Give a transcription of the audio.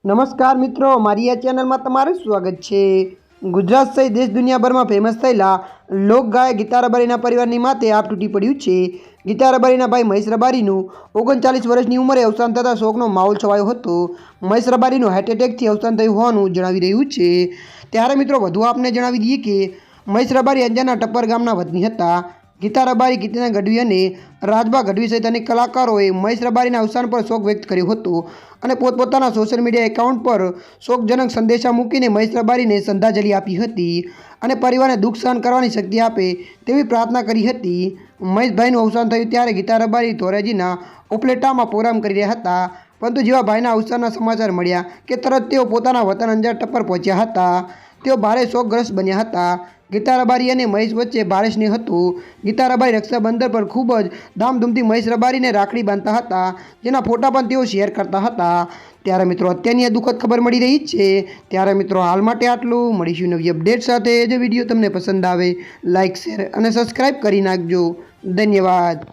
નમસ્કાર મિત્રો, મારી આ ચેનલમાં તમારું સ્વાગત છે। ગુજરાત સહિત દેશ દુનિયાભરમાં ફેમસ થયેલા લોકગાયક ગીતા રબારીના પરિવારની માથે આપ તૂટી પડ્યું છે। ગીતા રબારીના ભાઈ મહેશ રબારીનું 39 વર્ષની ઉંમરે અવસાન થતાં શોકનો માહોલ છવાયો હતો। મહેશ રબારીનું હાર્ટ એટેકથી અવસાન થયું હોવાનું જણાવી રહ્યું છે। ત્યારે મિત્રો વધુ આપને જણાવી દઈએ કે મહેશ રબારી અંજારના ટપ્પર ગામના વતની હતા। ગીતા રબારી, કીર્તિના ગઢવી અને રાજભા ગઢવી સહિત અનેક કલાકારોએ મહેશ રબારીના અવસાન પર શોક વ્યક્ત કર્યો હતો અને પોતપોતાના સોશિયલ મીડિયા એકાઉન્ટ પર શોકજનક સંદેશા મૂકીને મહેશ રબારીને શ્રદ્ધાંજલિ આપી હતી અને પરિવારને દુઃખ સહન કરવાની શક્તિ આપે તેવી પ્રાર્થના કરી હતી। મહેશભાઈનું અવસાન થયું ત્યારે ગીતા રબારી ધોરાજીના ઉપલેટામાં પ્રોગ્રામ કરી રહ્યા હતા, પરંતુ જેવા ભાઈના અવસાનના સમાચાર મળ્યા કે તરત તેઓ પોતાના વતન અંજાર ટપ્પર પહોંચ્યા હતા। તેઓ ભારે શોકગ્રસ્ત બન્યા હતા। ગીતા રબારી અને મહેશ વચ્ચે ભારે સ્નેહ હતું। ગીતા રબારી રક્ષાબંધન પર ખૂબ જ ધામધૂમથી મહેશ રબારીને રાખડી બાંધતા હતા, જેના ફોટા પણ તેઓ શેર કરતા હતા। ત્યારે મિત્રો અત્યારની આ દુઃખદ ખબર મળી રહી છે। ત્યારે મિત્રો હાલ માટે આટલું, મળીશું નવી અપડેટ સાથે। જો વિડીયો તમને પસંદ આવે લાઇક, શેર અને સબસ્ક્રાઈબ કરી નાખજો। ધન્યવાદ।